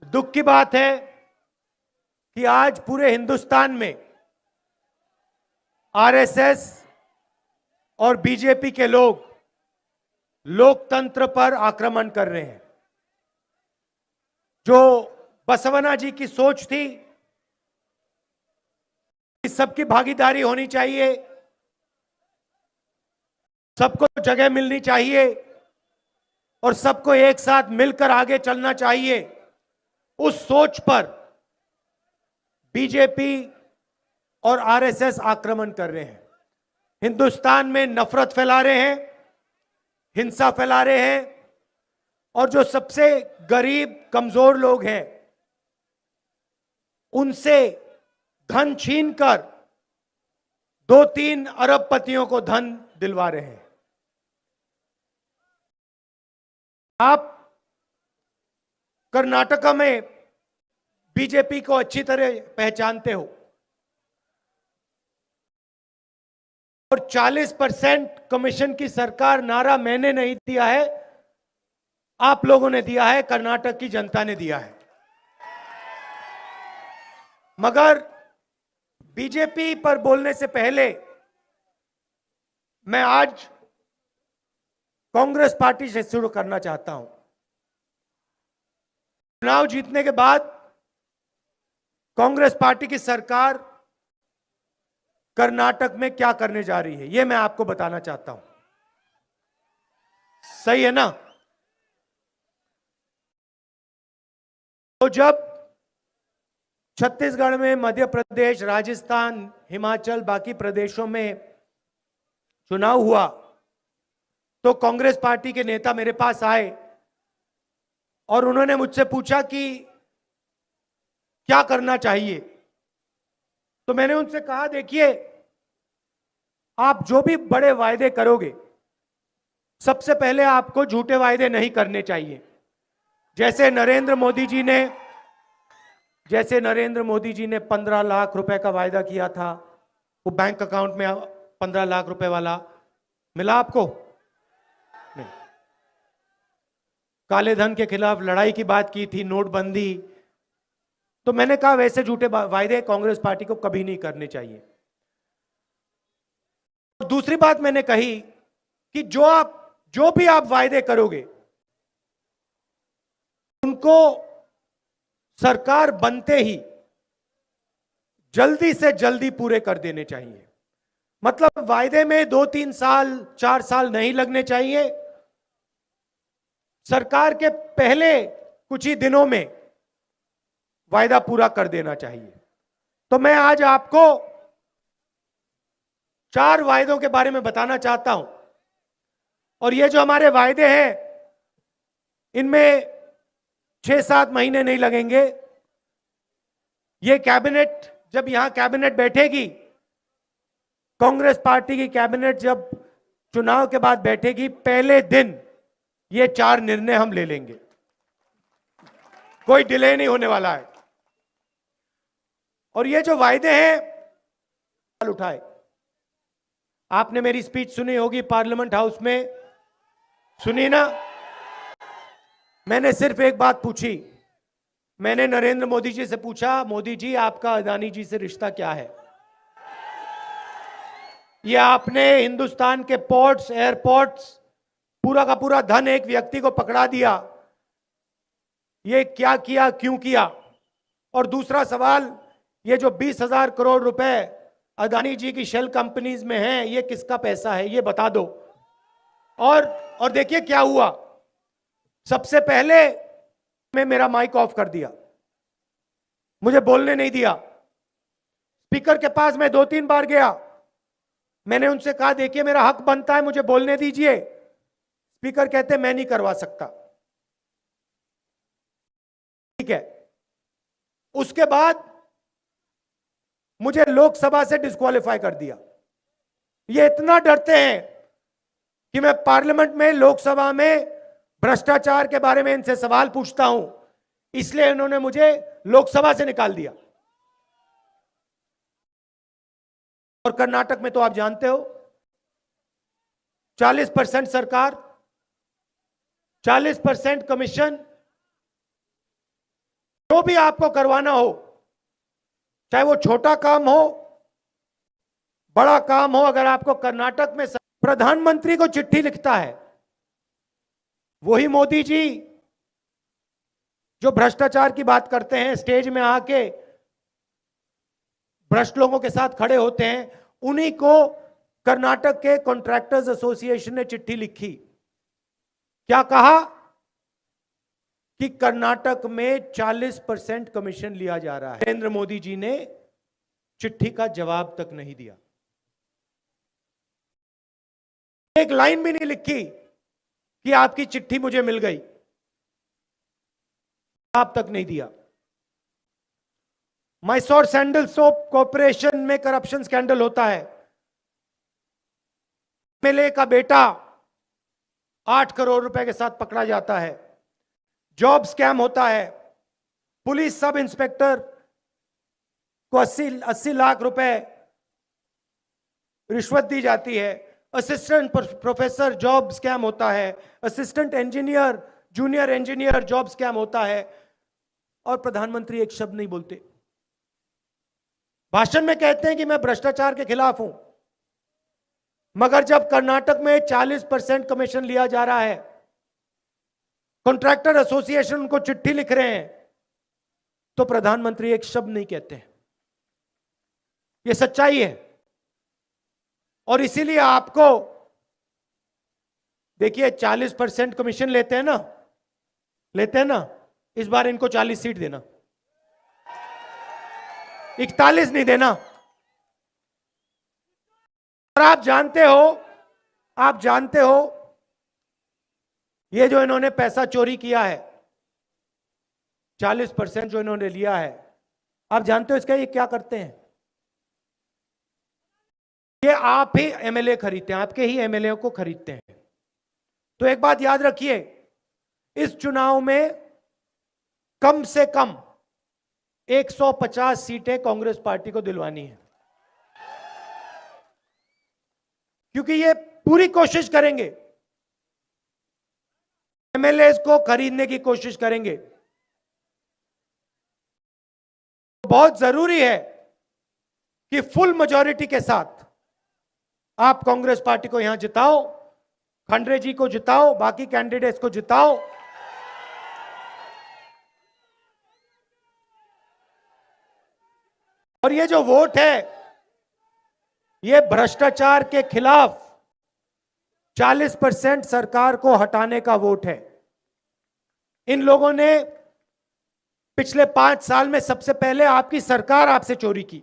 दुख की बात है कि आज पूरे हिंदुस्तान में आरएसएस और बीजेपी के लोग लोकतंत्र पर आक्रमण कर रहे हैं। जो बसवना जी की सोच थी कि सबकी भागीदारी होनी चाहिए, सबको जगह मिलनी चाहिए और सबको एक साथ मिलकर आगे चलना चाहिए, उस सोच पर बीजेपी और आरएसएस आक्रमण कर रहे हैं। हिंदुस्तान में नफरत फैला रहे हैं, हिंसा फैला रहे हैं और जो सबसे गरीब कमजोर लोग हैं उनसे धन छीनकर 2-3 अरबपतियों को धन दिलवा रहे हैं। आप कर्नाटका में बीजेपी को अच्छी तरह पहचानते हो और 40% कमीशन की सरकार नारा मैंने नहीं दिया है, आप लोगों ने दिया है, कर्नाटक की जनता ने दिया है। मगर बीजेपी पर बोलने से पहले मैं आज कांग्रेस पार्टी से शुरू करना चाहता हूं। चुनाव जीतने के बाद कांग्रेस पार्टी की सरकार कर्नाटक में क्या करने जा रही है, यह मैं आपको बताना चाहता हूं। सही है ना? तो जब छत्तीसगढ़ में, मध्य प्रदेश, राजस्थान, हिमाचल, बाकी प्रदेशों में चुनाव हुआ तो कांग्रेस पार्टी के नेता मेरे पास आए और उन्होंने मुझसे पूछा कि क्या करना चाहिए। तो मैंने उनसे कहा, देखिए, आप जो भी बड़े वायदे करोगे, सबसे पहले आपको झूठे वायदे नहीं करने चाहिए। जैसे नरेंद्र मोदी जी ने 15 लाख रुपए का वायदा किया था, वो बैंक अकाउंट में 15 लाख रुपए वाला मिला आपको? नहीं। काले धन के खिलाफ लड़ाई की बात की थी, नोटबंदी। तो मैंने कहा वैसे झूठे वायदे कांग्रेस पार्टी को कभी नहीं करने चाहिए। दूसरी बात मैंने कही कि जो भी आप वायदे करोगे उनको सरकार बनते ही जल्दी से जल्दी पूरे कर देने चाहिए। मतलब वायदे में 2-3 साल, 4 साल नहीं लगने चाहिए। सरकार के पहले कुछ ही दिनों में वायदा पूरा कर देना चाहिए। तो मैं आज आपको 4 वायदों के बारे में बताना चाहता हूं और ये जो हमारे वायदे हैं इनमें 6-7 महीने नहीं लगेंगे। ये कैबिनेट, जब यहां कैबिनेट बैठेगी, कांग्रेस पार्टी की कैबिनेट जब चुनाव के बाद बैठेगी, पहले दिन ये 4 निर्णय हम ले लेंगे। कोई डिले नहीं होने वाला है। और ये जो वायदे हैं उठाए, आपने मेरी स्पीच सुनी होगी पार्लियामेंट हाउस में, सुनी ना? मैंने सिर्फ एक बात पूछी। मैंने नरेंद्र मोदी जी से पूछा, मोदी जी, आपका अदानी जी से रिश्ता क्या है? ये आपने हिंदुस्तान के पोर्ट्स, एयरपोर्ट्स, पूरा का पूरा धन एक व्यक्ति को पकड़ा दिया। ये क्या किया, क्यों किया? और दूसरा सवाल, ये जो 20,000 करोड़ रुपए अदानी जी की शेल कंपनीज में हैं, ये किसका पैसा है, ये बता दो। और देखिए क्या हुआ। सबसे पहले मैं मेरा माइक ऑफ कर दिया, मुझे बोलने नहीं दिया। स्पीकर के पास मैं 2-3 बार गया, मैंने उनसे कहा, देखिए, मेरा हक बनता है, मुझे बोलने दीजिए। स्पीकर कहते मैं नहीं करवा सकता। ठीक है। उसके बाद मुझे लोकसभा से डिस्क्वालीफाई कर दिया। ये इतना डरते हैं कि मैं पार्लियामेंट में, लोकसभा में भ्रष्टाचार के बारे में इनसे सवाल पूछता हूं, इसलिए इन्होंने मुझे लोकसभा से निकाल दिया। और कर्नाटक में तो आप जानते हो, 40% सरकार, 40% कमीशन, जो भी आपको करवाना हो, चाहे वो छोटा काम हो बड़ा काम हो, अगर आपको कर्नाटक में प्रधानमंत्री को चिट्ठी लिखता है, वही मोदी जी जो भ्रष्टाचार की बात करते हैं, स्टेज में आके भ्रष्ट लोगों के साथ खड़े होते हैं, उन्हीं को कर्नाटक के कॉन्ट्रैक्टर्स एसोसिएशन ने चिट्ठी लिखी। क्या कहा कि कर्नाटक में 40% कमीशन लिया जा रहा है। नरेंद्र मोदी जी ने चिट्ठी का जवाब तक नहीं दिया, एक लाइन भी नहीं लिखी कि आपकी चिट्ठी मुझे मिल गई, जवाब तक नहीं दिया। मैसोर सैंडल सोप कॉर्पोरेशन में करप्शन स्कैंडल होता है, एमएलए का बेटा 8 करोड़ रुपए के साथ पकड़ा जाता है, जॉब स्कैम होता है, पुलिस सब इंस्पेक्टर को 80 लाख रुपए रिश्वत दी जाती है, असिस्टेंट प्रोफेसर जॉब स्कैम होता है, assistant engineer junior engineer job scam होता है, और प्रधानमंत्री एक शब्द नहीं बोलते। भाषण में कहते हैं कि मैं भ्रष्टाचार के खिलाफ हूं, मगर जब कर्नाटक में 40% कमीशन लिया जा रहा है, कॉन्ट्रैक्टर एसोसिएशन उनको चिट्ठी लिख रहे हैं, तो प्रधानमंत्री एक शब्द नहीं कहते। यह सच्चाई है। और इसीलिए आपको देखिए 40% कमीशन लेते हैं ना, इस बार इनको 40 सीट देना, 41 नहीं देना। और आप जानते हो ये जो इन्होंने पैसा चोरी किया है, 40% जो इन्होंने लिया है, आप जानते हो इसका ये क्या करते हैं? ये आप ही एमएलए खरीदते हैं, आपके ही एमएलए को खरीदते हैं। तो एक बात याद रखिए, इस चुनाव में कम से कम 150 सीटें कांग्रेस पार्टी को दिलवानी है, क्योंकि ये पूरी कोशिश करेंगे, एमएलए को खरीदने की कोशिश करेंगे। बहुत जरूरी है कि फुल मेजॉरिटी के साथ आप कांग्रेस पार्टी को यहां जिताओ, खंडरे जी को जिताओ, बाकी कैंडिडेट्स को जिताओ। और ये जो वोट है, ये भ्रष्टाचार के खिलाफ 40% सरकार को हटाने का वोट है। इन लोगों ने पिछले 5 साल में सबसे पहले आपकी सरकार आपसे चोरी की।